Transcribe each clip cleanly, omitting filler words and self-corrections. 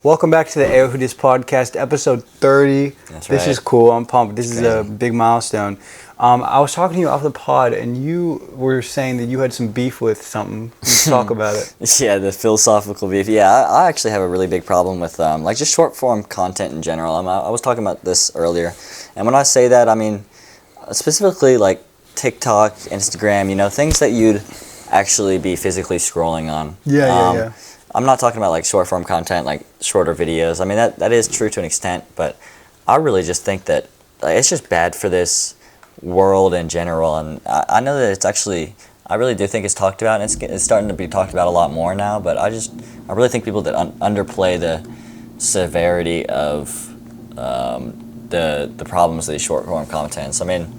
Welcome back to the Air Who Dis podcast, episode 30. This is cool. I'm pumped. This is a big milestone. I was talking to you off the pod, and you were saying that you had some beef with something. Let's talk about it. Yeah, the philosophical beef. Yeah, I actually have a really big problem with like just short form content in general. I was talking about this earlier, and when I say that, I mean specifically like TikTok, Instagram. You know, things that you'd actually be physically scrolling on. Yeah. I'm not talking about like short form content, like shorter videos. I mean that is true to an extent, but I really just think that like, it's just bad for this world in general. And I know that it's actually, I really do think it's talked about, and it's starting to be talked about a lot more now. But I really think people that underplay the severity of the problems of these short form contents. I mean,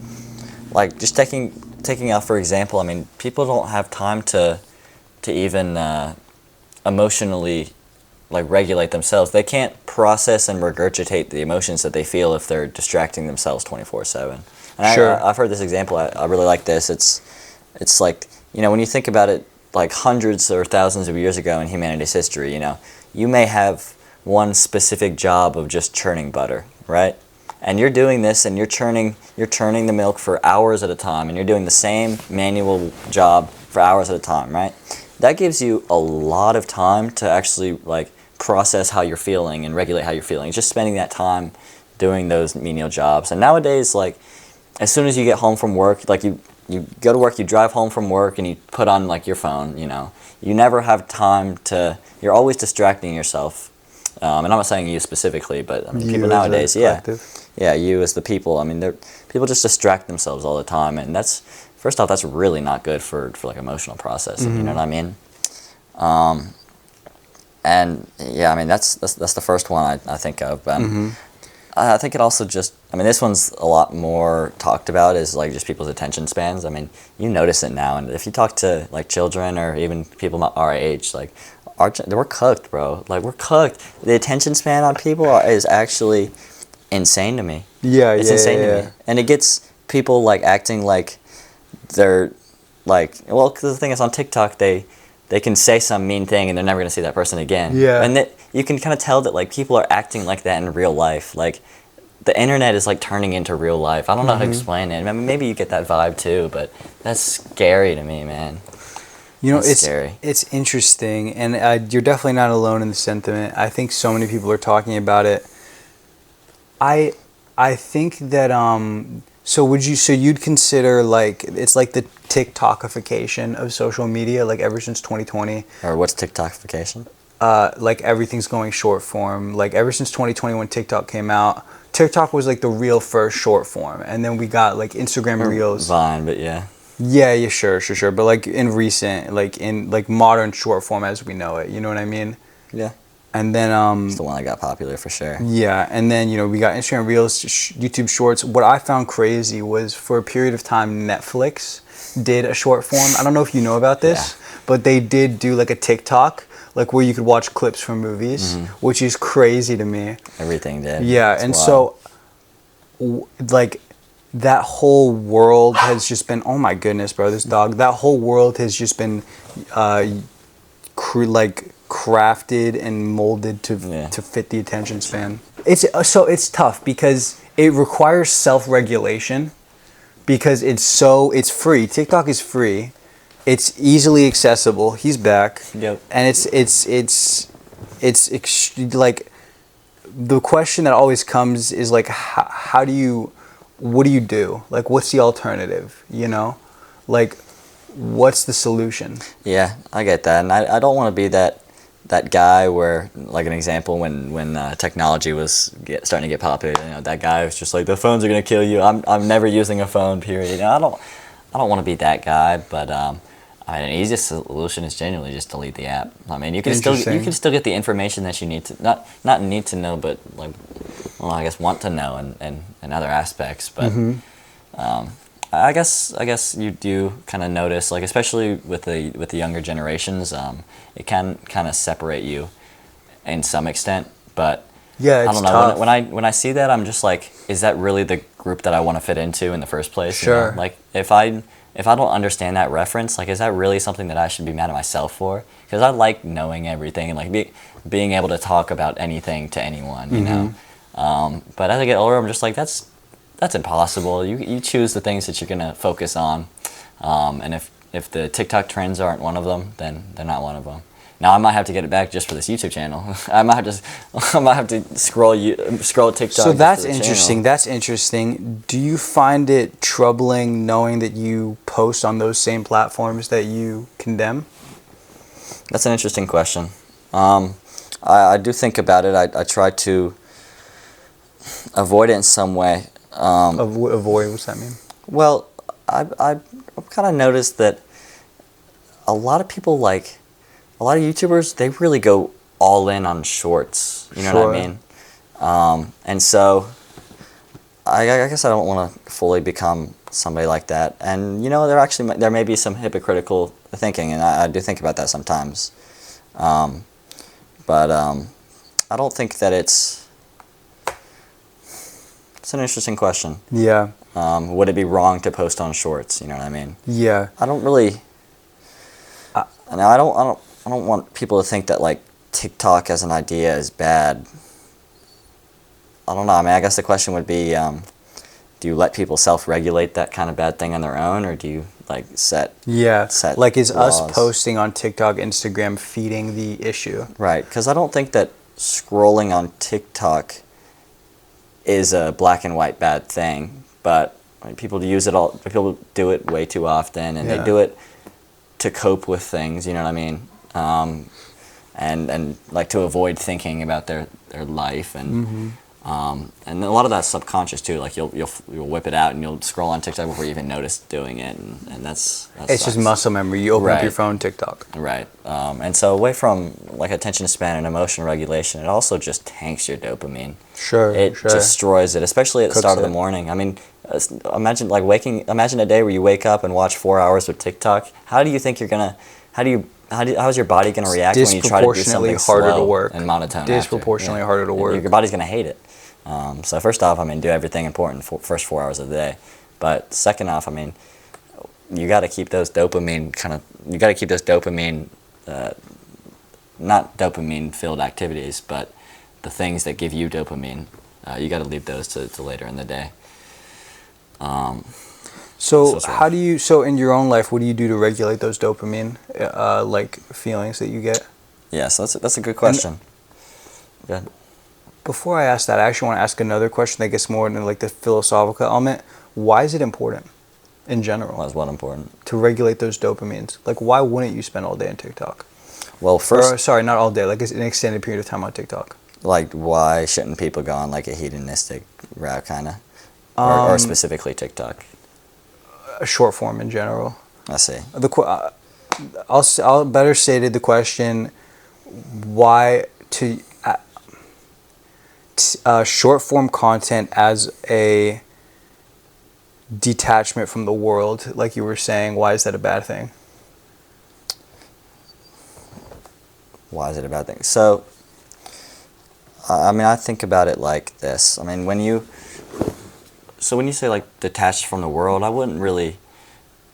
like just taking out for example. I mean, people don't have time to even emotionally like regulate themselves. They can't process and regurgitate the emotions that they feel if they're distracting themselves 24/7. And Sure. I've heard this example. I really like this. It's like, you know, when you think about it, like hundreds or thousands of years ago in humanity's history, you know, you may have one specific job of just churning butter, right? And you're doing this, and you're churning the milk for hours at a time, and you're doing the same manual job for hours at a time, right? That gives you a lot of time to actually like process how you're feeling and regulate how you're feeling. Just spending that time doing those menial jobs. And nowadays, like as soon as you get home from work, like you go to work, you drive home from work, and you put on like your phone. You know, you never have time to. You're always distracting yourself. And I'm not saying you specifically, but I mean people nowadays, yeah, you as the people. I mean, people just distract themselves all the time, and that's. First off, that's really not good for like emotional processing. Mm-hmm. You know what I mean? And yeah, I mean that's the first one I think of. I think it also just. I mean, this one's a lot more talked about is like just people's attention spans. I mean, you notice it now, and if you talk to like children or even people our age, like we're cooked, bro. Like we're cooked. The attention span on people is actually insane to me. It's insane to me, and it gets people like acting like. They're like, well, cause the thing is on TikTok, they can say some mean thing and they're never going to see that person again. Yeah. And that you can kind of tell that like people are acting like that in real life. Like the internet is like turning into real life. I don't know how to explain it. I mean, maybe you get that vibe too, but that's scary to me, man. You know, it's scary. It's interesting, and you're definitely not alone in the sentiment. I think so many people are talking about it. I think that So you'd consider like it's like the TikTokification of social media, like ever since 2020. Or what's TikTokification? Like everything's going short form. Like ever since 2020 when TikTok came out, TikTok was like the real first short form, and then we got like Instagram Reels. Vine, but yeah. Yeah, sure. But like in recent, like in like modern short form as we know it, you know what I mean? Yeah. And then it's the one that got popular for sure. Yeah, and then we got Instagram Reels, YouTube Shorts. What I found crazy was for a period of time Netflix did a short form. I don't know if you know about this, but they did do like a TikTok, like where you could watch clips from movies, which is crazy to me. Everything did. Yeah, and wild. So like that whole world has just been. Oh my goodness, bro, this dog. That whole world has just been, crafted and molded to fit the attention span. It's tough because it requires self-regulation because it's free. TikTok is free. It's easily accessible. He's back. Yep. And it's like the question that always comes is like what do you do? Like what's the alternative, you know? Like what's the solution? Yeah, I get that. And I don't want to be that guy where, like an example, when technology was starting to get popular, you know, that guy was just like, the phones are gonna kill you. I'm never using a phone. Period. You know, I don't want to be that guy. But I mean, an easiest solution is genuinely just delete the app. I mean, you can still get the information that you need to not need to know, but like, well, I guess want to know and other aspects. But I guess you do kind of notice, like especially with the younger generations, it can kind of separate you in some extent. But Yeah, it's I don't know. tough. When I see that, I'm just like, is that really the group that I want to fit into in the first place? You know? Sure. Like if I don't understand that reference, like is that really something that I should be mad at myself for? Because I like knowing everything and like being able to talk about anything to anyone, you know. But as I get older, I'm just like that's impossible. You choose the things that you're gonna focus on, and if the TikTok trends aren't one of them, then they're not one of them. Now I might have to get it back just for this YouTube channel. I might have to scroll TikTok. So just that's for the interesting. channel. That's interesting. Do you find it troubling knowing that you post on those same platforms that you condemn? That's an interesting question. I do think about it. I try to avoid it in some way. Avoid, what's that mean? Well, I've kind of noticed that a lot of people a lot of YouTubers, they really go all in on shorts. You know what I mean? And so I guess I don't want to fully become somebody like that. And you know, there may be some hypocritical thinking, and I do think about that sometimes. But I don't think that it's an interesting question. Yeah. Would it be wrong to post on shorts? You know what I mean? Yeah. I don't really. I don't want people to think that like TikTok as an idea is bad. I don't know. I mean, I guess the question would be, do you let people self-regulate that kind of bad thing on their own, or do you like set Like is laws? us posting on TikTok, Instagram feeding the issue? Right, because I don't think that scrolling on TikTok is a black and white bad thing, but people do it way too often, and they do it to cope with things. You know what I mean? And like to avoid thinking about their life, and and a lot of that's subconscious too. Like you'll whip it out and you'll scroll on TikTok before you even notice doing it, and that's It's just muscle memory. You open up Right. your phone, TikTok. Right. And so away from like attention span and emotional regulation, it also just tanks your dopamine. Sure. It destroys it, especially at the start of the it. morning. I mean, imagine a day where you wake up and watch 4 hours of TikTok. How do you think you're gonna? How's your body gonna react when you try to do something harder to slow work. and monotone? Disproportionately harder to work. Your body's gonna hate it. So first off, I mean, do everything important for first 4 hours of the day. But second off, I mean, you got to keep those dopamine not dopamine filled activities, but the things that give you dopamine. You got to leave those to later in the day. So what's wrong. how do you? So in your own life, what do you do to regulate those dopamine like feelings that you get? Yeah, so that's a good question. Good. Before I ask that, I actually want to ask another question that gets more into like the philosophical element. Why is it important, in general, Why is what important? to regulate those dopamines? Like, why wouldn't you spend all day on TikTok? Well, first, Or, sorry, not all day. Like an extended period of time on TikTok. like, why shouldn't people go on like a hedonistic route, kind of, or specifically TikTok? A short form in general. I see. I'll better stated the question: why to short form content as a detachment from the world, like you were saying? Why is that a bad thing? Why is it a bad thing? So, I mean, I think about it like this. I mean, when you say like detached from the world, I wouldn't really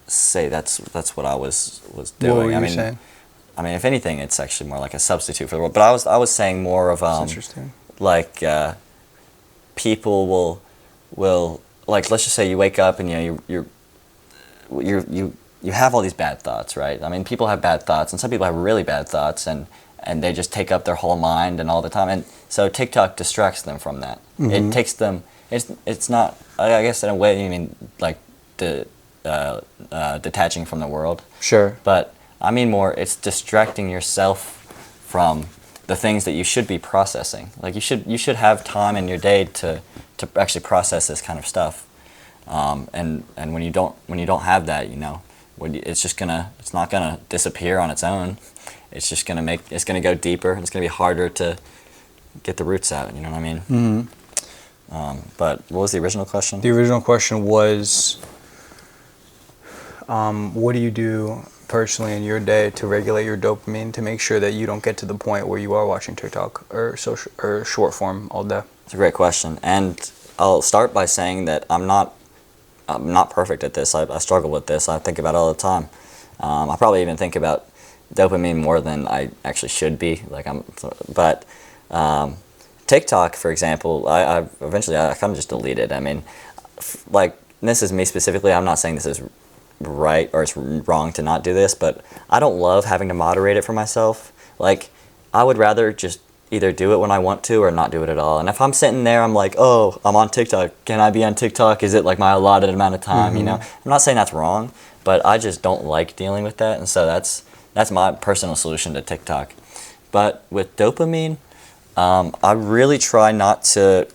say that's what I was doing. What were you I mean, saying? I mean, if anything, it's actually more like a substitute for the world. But I was saying more of That's interesting. like people will like, let's just say you wake up and you have all these bad thoughts, right? I mean, people have bad thoughts, and some people have really bad thoughts, and they just take up their whole mind and all the time, and so TikTok distracts them from that. It takes them. It's not. I guess in a way, you mean like detaching from the world. Sure. But I mean more, it's distracting yourself from the things that you should be processing. Like you should have time in your day to actually process this kind of stuff. And when you don't have that, you know, it's not gonna disappear on its own. It's just gonna go deeper, and it's gonna be harder to get the roots out. You know what I mean? Mm-hmm. But what was the original question? The original question was, what do you do personally in your day to regulate your dopamine to make sure that you don't get to the point where you are watching TikTok or social or short form all day? It's a great question, and I'll start by saying that I'm not perfect at this. I struggle with this. I think about it all the time. I probably even think about dopamine more than I actually should be. But TikTok, for example, I eventually I kind of just deleted. I mean, this is me specifically. I'm not saying this is right or it's wrong to not do this, but I don't love having to moderate it for myself. Like, I would rather just either do it when I want to or not do it at all. And if I'm sitting there, I'm like, oh, I'm on TikTok. Can I be on TikTok? Is it like my allotted amount of time? You know, I'm not saying that's wrong, but I just don't like dealing with that. And so that's my personal solution to TikTok. But with dopamine, I really try not to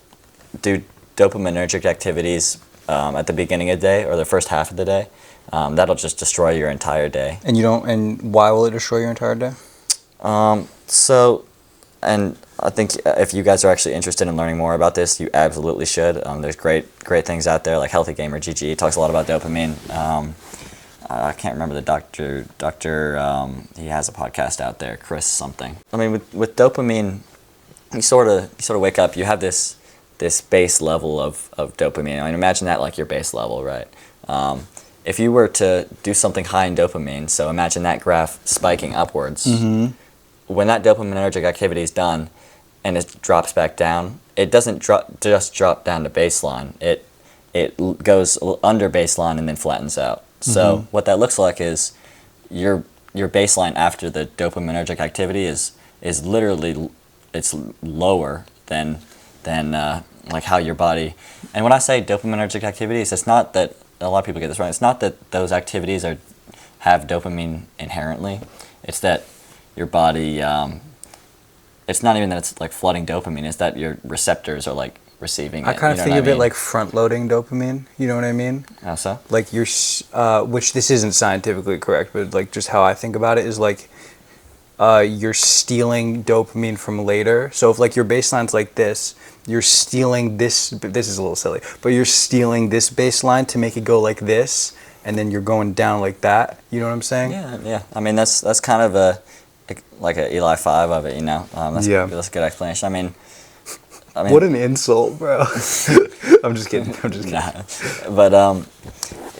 do dopaminergic activities at the beginning of the day or the first half of the day. That'll just destroy your entire day. And you don't. And why will it destroy your entire day? And I think if you guys are actually interested in learning more about this, you absolutely should. There's great things out there, like Healthy Gamer GG talks a lot about dopamine. I can't remember the doctor. He has a podcast out there, Chris something. I mean, with dopamine, you sort of wake up. You have this base level of dopamine. I mean, imagine that like your base level, right? If you were to do something high in dopamine, so imagine that graph spiking upwards. Mm-hmm. When that dopaminergic activity is done and it drops back down, it doesn't just drop down to baseline. It goes under baseline and then flattens out. So what that looks like is your baseline after the dopaminergic activity is literally it's lower than like how your body. And when I say dopaminergic activities, it's not that a lot of people get this wrong. It's not that those activities have dopamine inherently. It's that your body, it's not even that it's like flooding dopamine, it's that your receptors are like receiving it. I kind of think of it like front-loading dopamine, you know what I mean? How so? Like which this isn't scientifically correct, but like just how I think about it is like you're stealing dopamine from later. So if like your baseline's like this, you're stealing this is a little silly, but you're stealing this baseline to make it go like this, and then you're going down like that, you know what I'm saying? Yeah. I mean, that's kind of like a Eli 5 of it, you know? That's a good explanation. I mean, what an insult, bro. I'm just kidding. Nah. But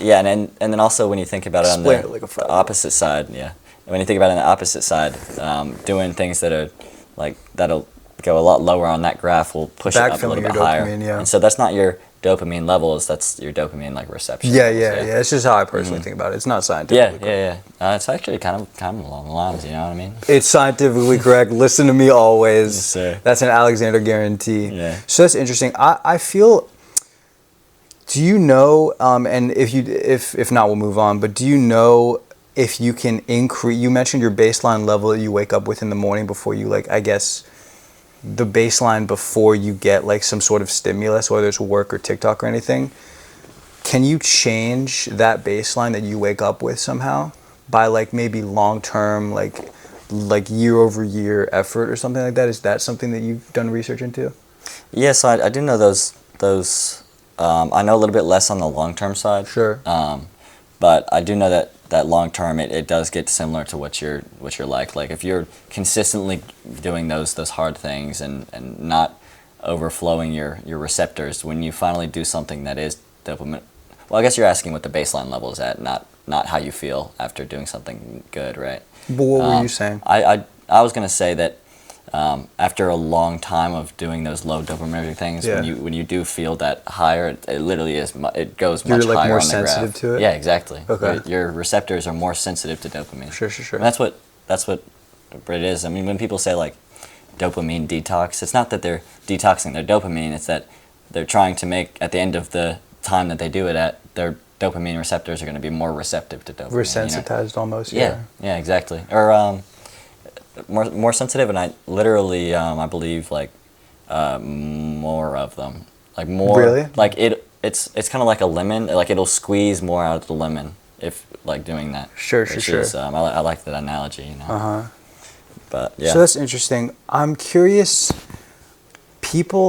yeah, and then also when you think about it on the opposite side, when you think about it on the opposite side, doing things that are like that'll go a lot lower on that graph will push it up a little bit higher. And so that's not your dopamine levels, that's your dopamine like reception. Yeah. It's just how I personally think about it. It's not scientific. Yeah. It's actually kind of along the lines, you know what I mean? It's scientifically correct. Listen to me always. Yes, sir. That's an Alexander guarantee. Yeah. So that's interesting. I feel. Do you know? And if not, we'll move on. But do you know if you can increase? You mentioned your baseline level that you wake up with in the morning before you I guess. The baseline before you get like some sort of stimulus, whether it's work or TikTok or anything, can you change that baseline that you wake up with somehow by like maybe long-term, like year-over-year effort or something like that? Is that something that you've done research into? Yes, I do know those. I know a little bit less on the long-term side. Sure. But I do know that long term it does get similar to what you're like. Like if you're consistently doing those hard things and not overflowing your receptors, when you finally do something that is dopamine. Well, I guess you're asking what the baseline level is at, not how you feel after doing something good, right? But what were you saying? I was gonna say that after a long time of doing those low dopaminergic things, when you do feel that higher, it literally is. It goes much You're like higher more on the sensitive graph. to it. Yeah, exactly. Okay. Your receptors are more sensitive to dopamine. Sure. And that's what it is. I mean, when people say like dopamine detox, it's not that they're detoxing their dopamine. It's that they're trying to make at the end of the time that they do it at their dopamine receptors are going to be more receptive to dopamine. Resensitized almost. Yeah, exactly. Or more sensitive, and I literally I believe like more of them, like more. Really? Like it's kind of like a lemon. Like it'll squeeze more out of the lemon if like doing that. Sure. I like that analogy, you know. But yeah. So that's interesting. I'm curious.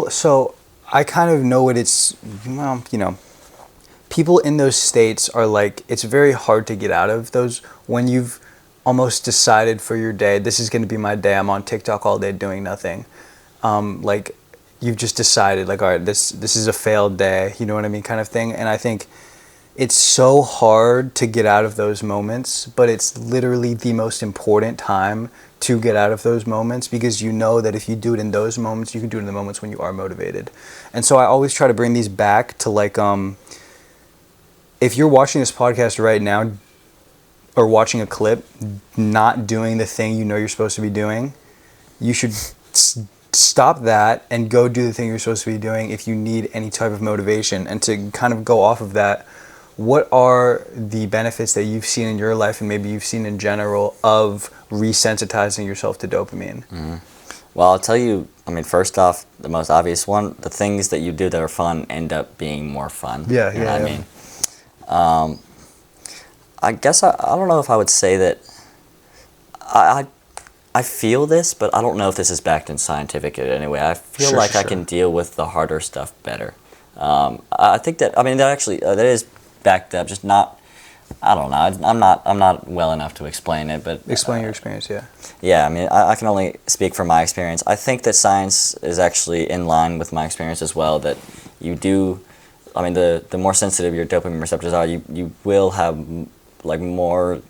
So I kind of know what it's. Well, you know, people in those states are like, it's very hard to get out of those when you've almost decided for your day, this is going to be my day. I'm on TikTok all day doing nothing. Like you've just decided like, all right, this is a failed day. You know what I mean? Kind of thing. And I think it's so hard to get out of those moments, but it's literally the most important time to get out of those moments, because you know that if you do it in those moments, you can do it in the moments when you are motivated. And so I always try to bring these back to like, if you're watching this podcast right now or watching a clip, not doing the thing you know you're supposed to be doing, you should stop that and go do the thing you're supposed to be doing if you need any type of motivation. And to kind of go off of that, what are the benefits that you've seen in your life and maybe you've seen in general of resensitizing yourself to dopamine? Mm-hmm. Well, I'll tell you, I mean, first off, the most obvious one, the things that you do that are fun end up being more fun. Yeah, you know yeah. what I mean? I guess I don't know if I would say that I feel this, but I don't know if this is backed in scientific in any way. I feel Sure, like sure, I can deal with the harder stuff better. I think that, I mean, that actually, that is backed up, just not, I don't know, I'm not well enough to explain it, but... Explain your experience, yeah. Yeah, I mean, I can only speak from my experience. I think that science is actually in line with my experience as well, that you do, I mean, the more sensitive your dopamine receptors are, you will have, like, more,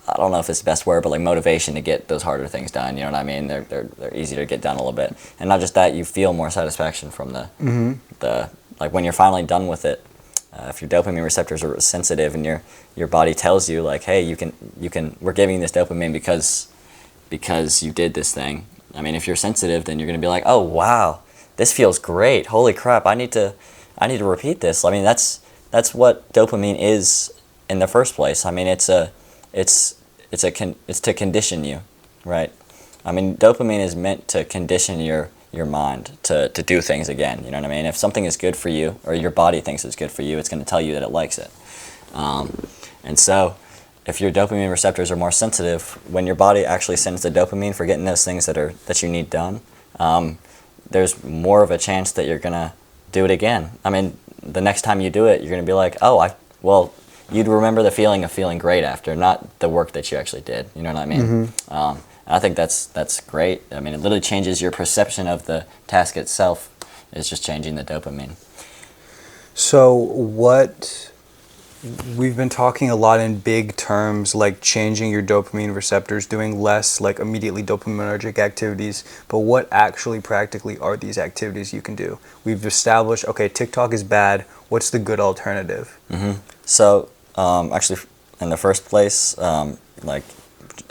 I don't know if it's the best word, but, like, motivation to get those harder things done, you know what I mean? They're easier to get done a little bit. And not just that, you feel more satisfaction from the like, when you're finally done with it. If your dopamine receptors are sensitive and your body tells you like, hey, you can we're giving you this dopamine because you did this thing. I mean, if you're sensitive, then you're gonna be like, oh wow, this feels great. Holy crap, I need to repeat this. I mean, that's what dopamine is in the first place. I mean, it's to condition you, right? I mean, dopamine is meant to condition your mind to do things again, you know what I mean? If something is good for you, or your body thinks it's good for you, it's going to tell you that it likes it. And so, if your dopamine receptors are more sensitive, when your body actually sends the dopamine for getting those things that you need done, there's more of a chance that you're going to do it again. I mean, the next time you do it, you're going to be like, well, you'd remember the feeling of feeling great after, not the work that you actually did, you know what I mean? Mm-hmm. I think that's great. I mean, it literally changes your perception of the task itself. It's just changing the dopamine. So we've been talking a lot in big terms, like changing your dopamine receptors, doing less like immediately dopaminergic activities, but what actually practically are these activities you can do? We've established, okay, TikTok is bad. What's the good alternative? Mm-hmm. So actually, in the first place, like,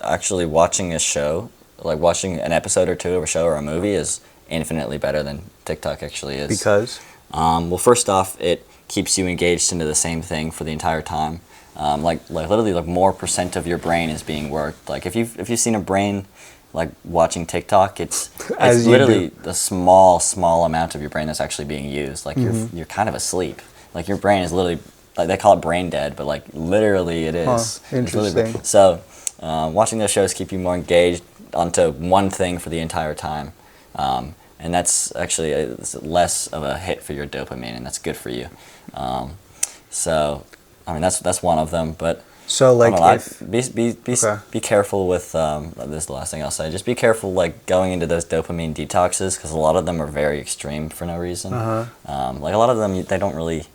actually watching a show, like watching an episode or two of a show or a movie is infinitely better than TikTok actually is. Because? Well, first off, it keeps you engaged into the same thing for the entire time. Like literally, like more % of your brain is being worked. Like if you've seen a brain like watching TikTok, it's literally the small amount of your brain that's actually being used. Like you're kind of asleep. Like your brain is literally, like they call it brain dead, but like literally it is. Interesting. So watching those shows keep you more engaged onto one thing for the entire time. And that's actually less of a hit for your dopamine, and that's good for you. So, I mean, that's one of them. But so, like, be careful with this is the last thing I'll say. Just be careful, like going into those dopamine detoxes, because a lot of them are very extreme for no reason. Like a lot of them, they don't really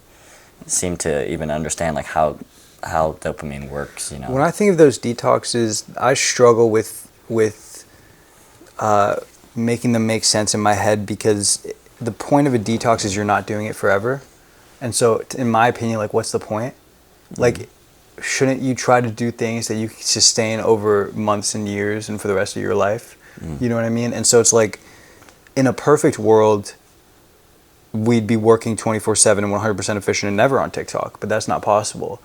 seem to even understand like how dopamine works. You know. When I think of those detoxes, I struggle with making them make sense in my head, because the point of a detox is you're not doing it forever. And so in my opinion, like, what's the point? Like, shouldn't you try to do things that you can sustain over months and years and for the rest of your life? You know what I mean? And so it's like, in a perfect world, we'd be working 24/7 and 100% efficient and never on TikTok, but that's not possible.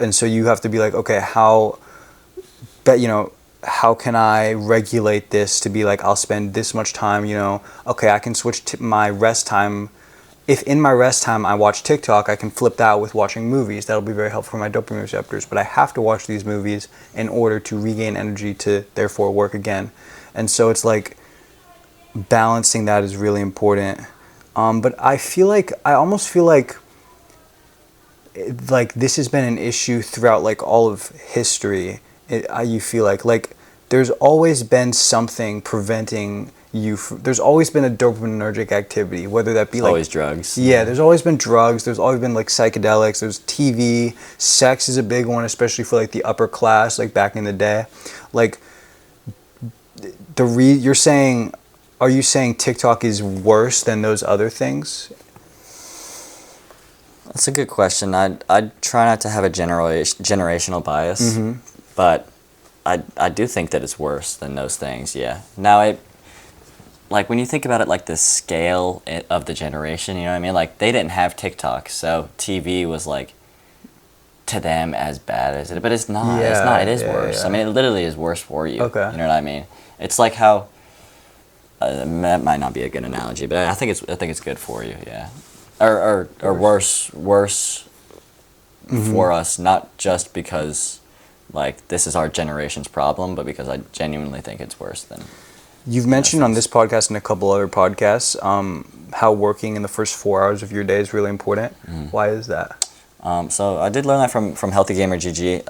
And so you have to be like, okay, how can I regulate this to be like, I'll spend this much time, okay, I can switch to my rest time. If in my rest time I watch TikTok, I can flip that with watching movies. That'll be very helpful for my dopamine receptors, but I have to watch these movies in order to regain energy to therefore work again. And so it's like, balancing that is really important. But I almost feel like like this has been an issue throughout like all of history. You feel like there's always been something preventing you. There's always been a dopaminergic activity, whether that be It's like always drugs. yeah, there's always been drugs. There's always been like psychedelics. There's TV. Sex is a big one, especially for like the upper class, like back in the day. Like you're saying, are you saying TikTok is worse than those other things? That's a good question. I try not to have a generational bias, but I do think that it's worse than those things. Yeah. Now like when you think about it, like the scale of the generation, you know what I mean? Like they didn't have TikTok, so TV was like to them as bad as it, but it's not. It's not. It is worse. Yeah. I mean, it literally is worse for you. Okay. You know what I mean? It's like how that might not be a good analogy, but I think it's good for you. Yeah. Or worse for us, not just because like this is our generation's problem, but because I genuinely think it's worse than. You've mentioned on this podcast and a couple other podcasts how working in the first 4 hours of your day is really important. Why is that? So I did learn that from Healthy Gamer GG.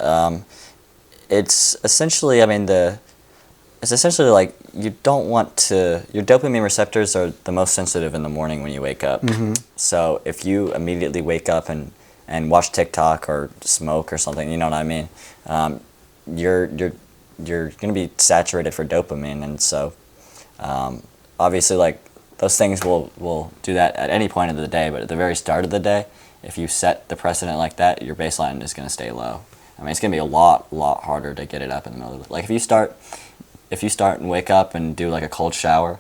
It's essentially, I mean, it's essentially like you don't want to. Your dopamine receptors are the most sensitive in the morning when you wake up. So if you immediately wake up and watch TikTok or smoke or something, you know what I mean, you're gonna be saturated for dopamine, and so obviously like those things will do that at any point of the day, but at the very start of the day, if you set the precedent like that, your baseline is gonna stay low. I mean, it's gonna be a lot harder to get it up in the middle of it. Like if you start and wake up and do like a cold shower,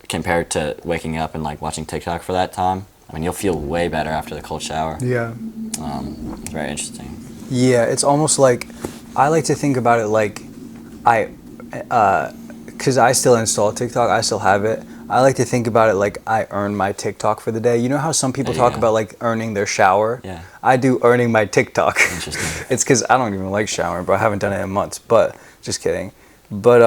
compared to waking up and like watching TikTok for that time, I mean, you'll feel way better after the cold shower. Yeah. It's very interesting. Yeah, it's almost like I like to think about it like because I still install TikTok, I still have it. I like to think about it like I earn my TikTok for the day. You know how some people talk about like earning their shower? Yeah. I do earning my TikTok. Interesting. It's because I don't even like showering, but I haven't done it in months. But just kidding. But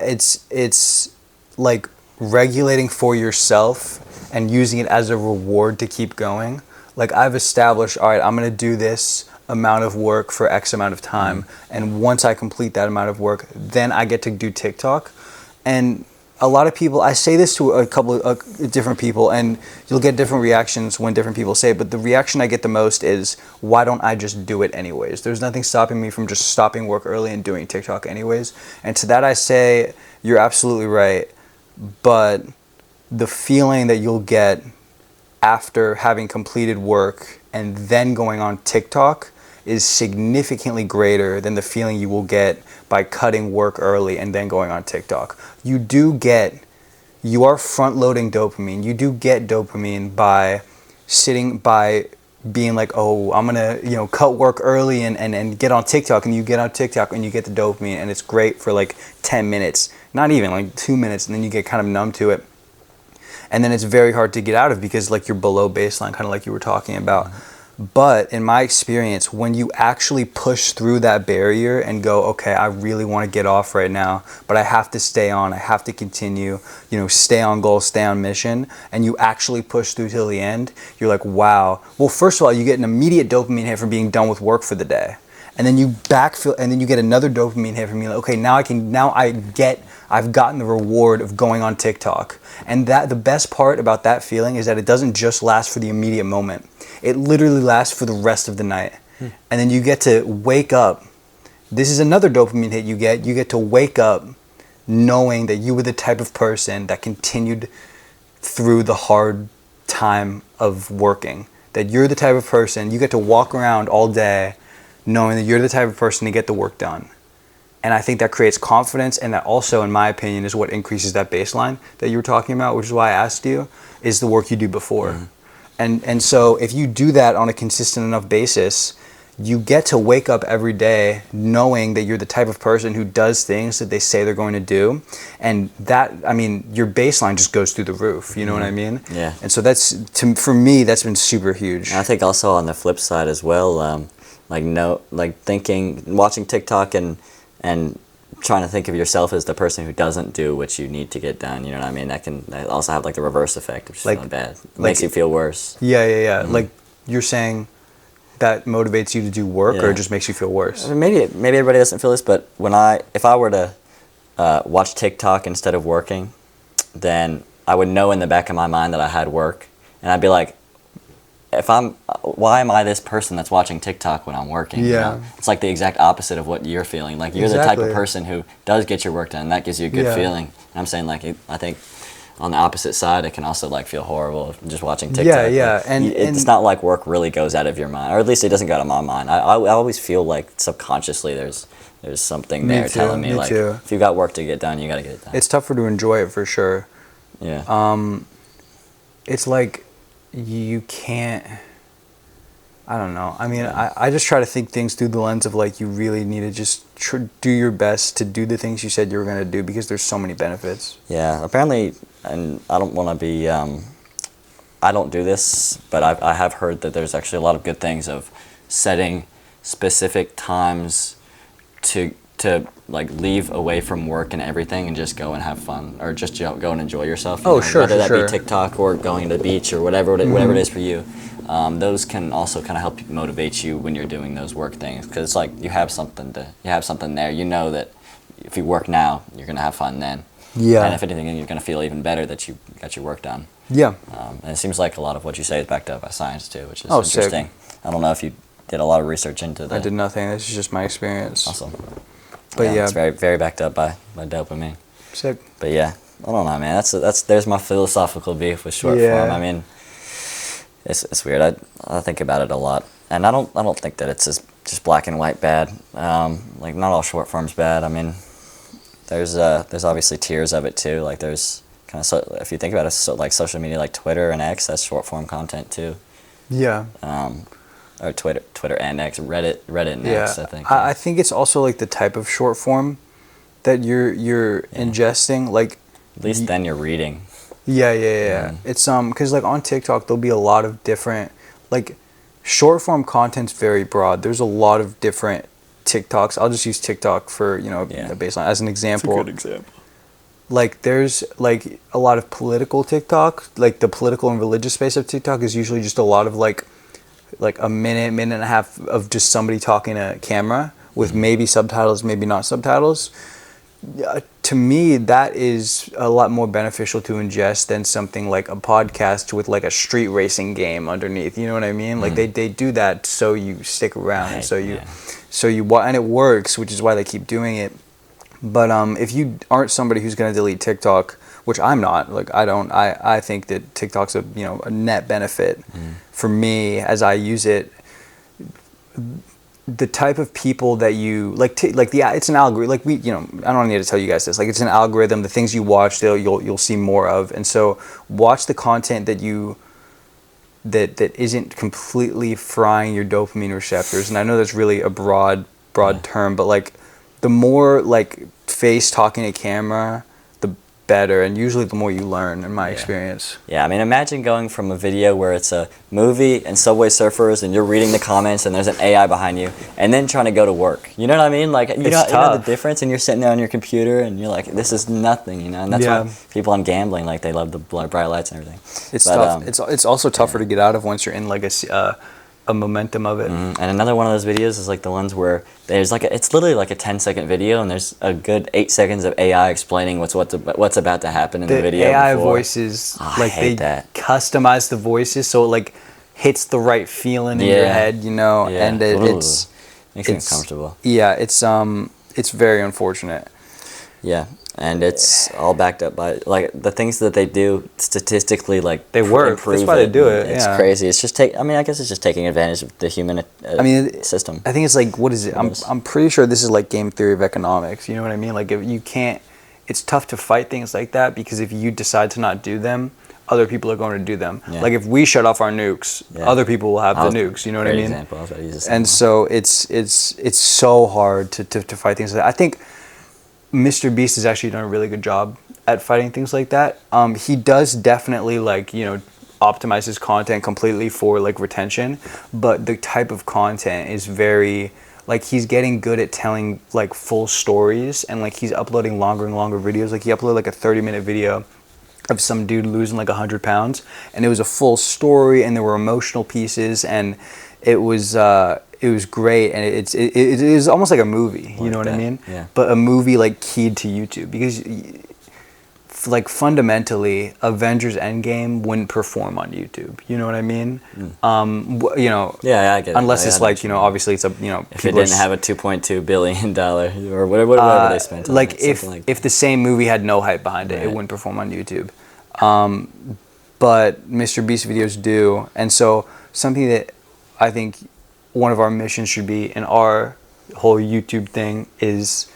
it's like regulating for yourself and using it as a reward to keep going. Like I've established, all right, I'm gonna do this amount of work for X amount of time, and once I complete that amount of work, then I get to do TikTok. And a lot of people, I say this to a couple of different people, and you'll get different reactions when different people say it, but the reaction I get the most is, why don't I just do it anyways? There's nothing stopping me from just stopping work early and doing TikTok anyways. And to that I say, you're absolutely right, but the feeling that you'll get after having completed work and then going on TikTok is significantly greater than the feeling you will get by cutting work early and then going on TikTok. You are front loading dopamine. You do get dopamine by being like, oh, I'm gonna, cut work early and get on TikTok, and you get on TikTok and you get the dopamine, and it's great for like 10 minutes, not even like 2 minutes, and then you get kind of numb to it. And then it's very hard to get out of because like you're below baseline, kind of like you were talking about. But in my experience, when you actually push through that barrier and go, okay, I really want to get off right now, but I have to stay on, I have to continue, stay on goal, stay on mission, and you actually push through till the end, you're like, wow. Well, first of all, you get an immediate dopamine hit from being done with work for the day. And then you backfill, and then you get another dopamine hit from being like, okay, I've gotten the reward of going on TikTok. And that the best part about that feeling is that it doesn't just last for the immediate moment. It literally lasts for the rest of the night. And then you get to wake up. This is another dopamine hit you get. You get to wake up knowing that you were the type of person that continued through the hard time of working. That you're the type of person, you get to walk around all day knowing that you're the type of person to get the work done. And I think that creates confidence, and that also, in my opinion, is what increases that baseline that you were talking about, which is why I asked you, is the work you do before. And so if you do that on a consistent enough basis, you get to wake up every day knowing that you're the type of person who does things that they say they're going to do. And that, I mean, your baseline just goes through the roof, you know what I mean? Yeah. And so for me, that's been super huge. And I think also on the flip side as well, watching TikTok and trying to think of yourself as the person who doesn't do what you need to get done. You know what I mean? That also have like the reverse effect of just Like- feeling bad. It like- makes you feel worse. Yeah. Like you're saying that motivates you to do work, or Yeah. it just makes you feel worse. Maybe everybody doesn't feel this, but if I were to watch TikTok instead of working, then I would know in the back of my mind that I had work, and I'd be like, why am I this person that's watching TikTok when I'm working? you Yeah. know? It's like the exact opposite of what you're feeling. Like you're the type Exactly. of person who does get your work done, and that gives you a good Yeah. feeling. And I'm saying like I think on the opposite side, it can also like feel horrible just watching TikTok. Yeah, Like, and it's not like work really goes out of your mind, or at least it doesn't go out of my mind. I always feel like subconsciously there's something Me there too, telling me me like too. if you got work to get done, you got to get it done. It's tougher to enjoy it for sure. Yeah. It's like you can't. I don't know. I mean, I just try to think things through the lens of like you really need to just do your best to do the things you said you were going to do, because there's so many benefits. Yeah, apparently, and I don't want to be, I don't do this, but I have heard that there's actually a lot of good things of setting specific times to like leave away from work and everything and just go and have fun, or just go and enjoy yourself. You Oh, know, sure, whether that sure. be TikTok or going to the beach or whatever whatever it is for you. Those can also kind of help motivate you when you're doing those work things, because it's like you have something there. You know that if you work now, you're gonna have fun then. Yeah. And if anything, you're gonna feel even better that you got your work done. Yeah. And it seems like a lot of what you say is backed up by science too, which is Oh, sick. interesting. I don't know if you did a lot of research into that. I did nothing. This is just my experience. Awesome. But yeah. it's very very backed up by dopamine. Sick. But yeah, I don't know, man. There's my philosophical beef with short Yeah. form. I mean, it's weird. I think about it a lot, and I don't think that it's just black and white bad. Like not all short form's bad. I mean, there's obviously tiers of it too. Like there's kind of if you think about it, so like social media like Twitter and X, that's short form content too. Yeah. Or Twitter and X, Reddit and Yeah. X. I think. I think it's also like the type of short form that you're ingesting. Like, At least then you're reading. yeah. It's because like on TikTok there'll be a lot of different, like, short form content's very broad. There's a lot of different TikToks. I'll just use TikTok for Yeah. a baseline as an example. example. Like there's like a lot of political TikTok. Like the political and religious space of TikTok is usually just a lot of like a minute and a half of just somebody talking to camera with maybe subtitles, maybe not subtitles. To me, that is a lot more beneficial to ingest than something like a podcast with like a street racing game underneath. You know what I mean? Like they do that so you stick around, and Right, so yeah. you and it works, which is why they keep doing it. But if you aren't somebody who's going to delete TikTok, which I'm not, like I think that TikTok's a net benefit for me as I use it. The type of people that you like, it's an algorithm. Like I don't need to tell you guys this. Like it's an algorithm. The things you watch, you'll see more of, and so watch the content that that isn't completely frying your dopamine receptors. And I know that's really a broad term, but like the more like face talking to camera, the better, and usually the more you learn in my experience. Yeah, I mean, imagine going from a video where it's a movie and Subway Surfers and you're reading the comments and there's an AI behind you, and then trying to go to work. You know what I mean? Like, you know the tough. difference, and you're sitting there on your computer and you're like, this is nothing, and that's Yeah. why people on gambling, like, they love the bright lights and everything. It's But, tough. It's also tougher to get out of once you're in like a momentum of it. And another one of those videos is like the ones where there's like it's literally like a 10-second video, and there's a good 8 seconds of AI explaining what's about to happen in the video. AI before. voices, I like hate they that. customize the voices so it like hits the right feeling in your Yeah. head, Yeah. and Ooh. it's Makes me it's- uncomfortable. Yeah, it's very unfortunate. Yeah, and it's all backed up by like the things that they do statistically. Like They work. That's improve why they it. do it, It's yeah. crazy. It's just I guess it's just taking advantage of the human system. I think it's like, what is it? I'm pretty sure this is like game theory of economics. You know what I mean? Like if you can't, it's tough to fight things like that, because if you decide to not do them, other people are going to do them. Yeah. Like if we shut off our nukes, Yeah. other people will have the nukes. You know what I Great mean? Example. I was about to use the same And one. so it's so hard to fight things like that. I think Mr. Beast has actually done a really good job at fighting things like that. He does definitely optimize his content completely for like retention, but the type of content is very like he's getting good at telling like full stories, and like he's uploading longer and longer videos. Like he uploaded like a 30-minute video of some dude losing like 100 pounds, and it was a full story, and there were emotional pieces, and it was great, and it is almost like a movie, you know what I mean? Yeah. But a movie like keyed to YouTube, because like fundamentally Avengers Endgame wouldn't perform on YouTube, you know what I mean? You know, Yeah, I get it. unless I it's like, you know, obviously it's a, you know, if it didn't have a $2.2 billion or whatever they spent on like it, if something like if the same movie had no hype behind it, it Right. wouldn't perform on YouTube. But Mr. Beast videos do, and so something that I think one of our missions should be in our whole YouTube thing is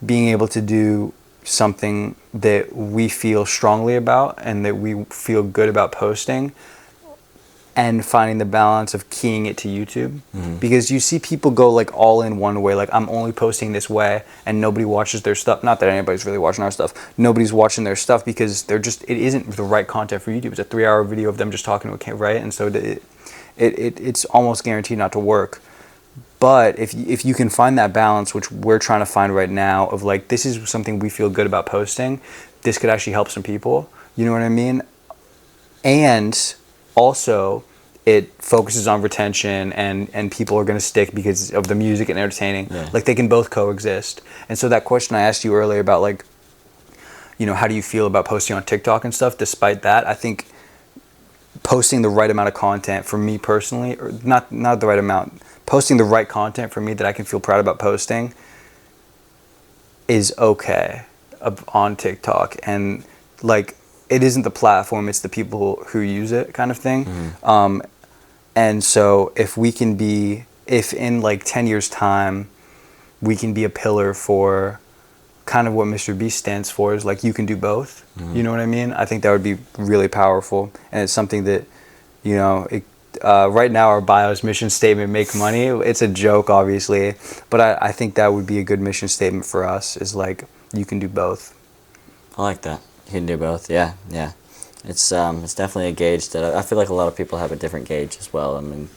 being able to do something that we feel strongly about and that we feel good about posting, and finding the balance of keying it to YouTube. Because you see people go like all in one way, like I'm only posting this way, and nobody watches their stuff. Not that anybody's really watching our stuff. Nobody's watching their stuff because it isn't the right content for YouTube. It's a 3-hour video of them just talking to a camera, right? And so it's almost guaranteed not to work. But if you can find that balance, which we're trying to find right now, of like, this is something we feel good about posting, this could actually help some people, you know what I mean? And also it focuses on retention, and people are going to stick because of the music and entertaining. Yeah. Like they can both coexist. And so that question I asked you earlier about like, you know, how do you feel about posting on TikTok and stuff? Despite that, I think posting the right amount of content for me personally, or not the right amount, posting the right content for me that I can feel proud about posting is okay on TikTok. And like, it isn't the platform, it's the people who use it, kind of thing. And so if in like 10 years time we can be a pillar for kind of what Mr. Beast stands for, is like, you can do both. You know what I mean? I think that would be really powerful, and it's something that, you know, right now our bio's mission statement, make money. It's a joke, obviously, but I think that would be a good mission statement for us, is like, you can do both. I like that. You can do both. Yeah. It's definitely a gauge that I feel like a lot of people have a different gauge as well. I mean,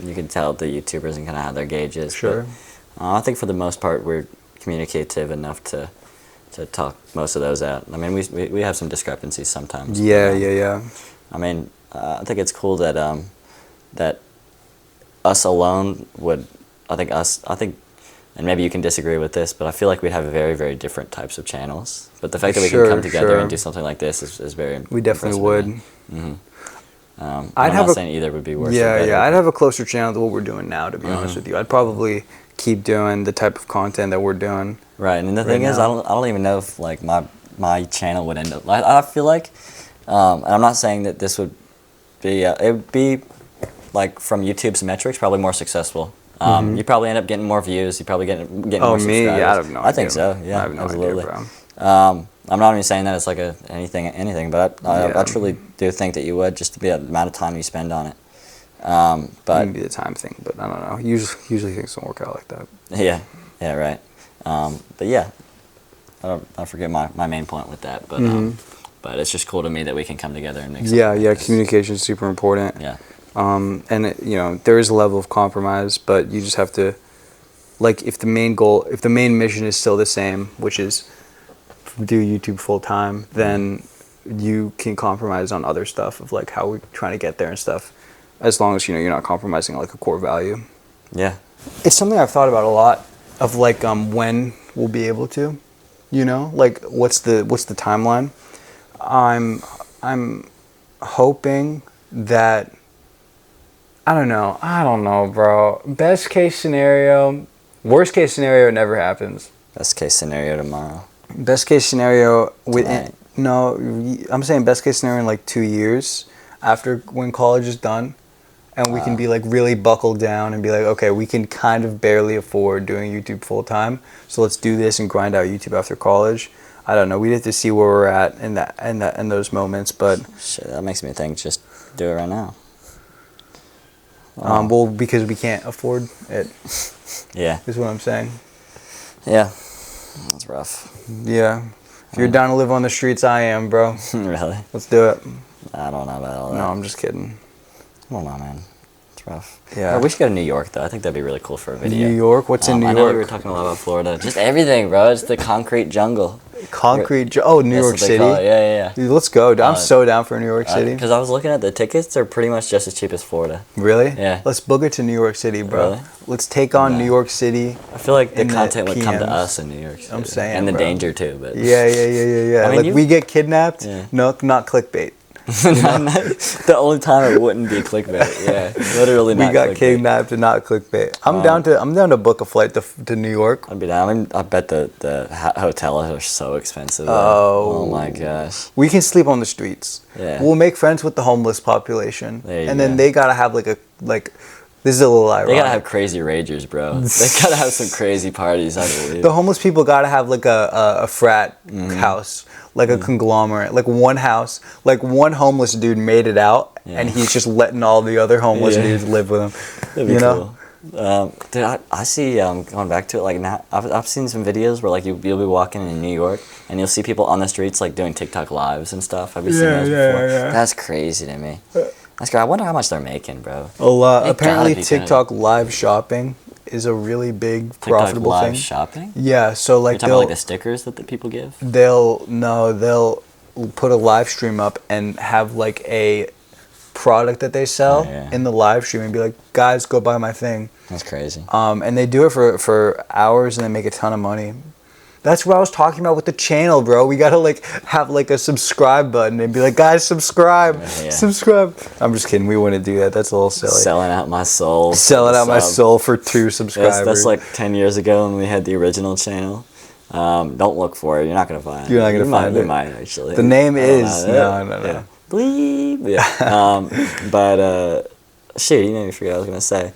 you can tell the YouTubers and kind of how their gauge is. Sure. But, I think for the most part we're communicative enough to talk most of those out. I mean, we have some discrepancies sometimes. Yeah. I mean, I think it's cool that that us alone would. I think, and maybe you can disagree with this, but I feel like we'd have very, very different types of channels. But the fact that we can come together and do something like this is very. We definitely would. I'm not saying either would be worse. Yeah. I'd have a closer channel to what we're doing now, to be honest with you. I'd probably keep doing the type of content that we're doing. Right, and the thing is, I don't even know if like my channel would end up. I feel like, and I'm not saying that this would be. It would be like, from YouTube's metrics, probably more successful. You probably end up getting more views. You probably getting more subscribers. Me? Yeah, I have no idea. I think so. Yeah, I have no absolutely. idea, bro. I'm not even saying that it's like anything, but I truly do think that you would, just to be the amount of time you spend on it. But Maybe the time thing, but I don't know. Usually things don't work out like that. yeah, right. But yeah, I forget my main point with that, but it's just cool to me that we can come together and make something like this. Communication is super important. Yeah. And you know, there is a level of compromise, but you just have to, like, if the main mission is still the same, which is do YouTube full time, then you can compromise on other stuff of like how we're trying to get there and stuff, as long as, you know, you're not compromising like a core value. Yeah. It's something I've thought about a lot, of like when we'll be able to, you know, like what's the timeline. I'm hoping that, I don't know, bro. Best case scenario, worst case scenario, it never happens. Best case scenario tomorrow. Best case scenario Tonight. no, I'm saying best case scenario in like 2 years after, when college is done, and we can be like really buckled down and be like, okay, we can kind of barely afford doing YouTube full time, so let's do this and grind out YouTube after college. I don't know. We'd have to see where we're at in those moments, but Shit, that makes me think, just do it right now. well, because we can't afford it, Yeah. is what I'm saying. Yeah. That's rough. Yeah. If you're down to live on the streets, I am, bro. Really? Let's do it. I don't know about all that. No, I'm just kidding. Come on, man. It's rough. Yeah. We should go to New York though. I think that'd be really cool for a video. New York? What's in New I York? know we were talking a lot about Florida. Just everything, bro. It's the concrete jungle. Oh, New That's York what they City. call it. Yeah. Dude, let's go. I'm so down for New York City. Because I was looking at the tickets, they're pretty much just as cheap as Florida. Really? Yeah. Let's book it to New York City, bro. Really? Let's take on Yeah. New York City. I feel like the In the content would come to PMs. us in New York City. I'm saying, and the bro. danger too, but Yeah. I mean, Like you- we get kidnapped. Yeah. No, not clickbait. the only time it wouldn't be clickbait. Yeah, literally not. We got clickbait. kidnapped and not clickbait. I'm down to book a flight to New York. I'd be down. I mean, I bet the hotels are so expensive. Though. Oh. Oh my gosh. We can sleep on the streets. Yeah. We'll make friends with the homeless population, There you and then go. they gotta have like. This is a little ironic. They gotta have crazy ragers, bro. They gotta have some crazy parties, I believe. The homeless people gotta have like a frat Mm-hmm. house, like a conglomerate, like one house, like one homeless dude made it out, and Yeah. he's just letting all the other homeless Yeah. dudes live with him. That'd be You know? cool. Dude, I see, going back to it, like now, I've seen some videos where like you'll be walking in New York and you'll see people on the streets like doing TikTok lives and stuff. Have you seen those before? That's crazy to me. That's great. I wonder how much they're making, bro. A lot. They Apparently, gotta be TikTok live shopping is a really big TikTok profitable live thing. shopping? Yeah, so You're like talking about like the stickers that the people give? they'll put a live stream up and have like a product that they sell Yeah. in the live stream and be like, guys, go buy my thing. That's crazy. And they do it for hours and they make a ton of money. That's what I was talking about with the channel, bro. We gotta like have like a subscribe button and be like, guys, subscribe, Yeah. subscribe. I'm just kidding. We wouldn't do that. That's a little silly. Selling out my soul. Selling out my Sub. soul for 2 subscribers. That's like 10 years ago when we had the original channel. Don't look for it. You're not gonna find it. You're not gonna You find might, it. You might actually. The name I don't is know. no. Yeah. Bleep. Yeah. But shit, you made me forget what I was gonna say.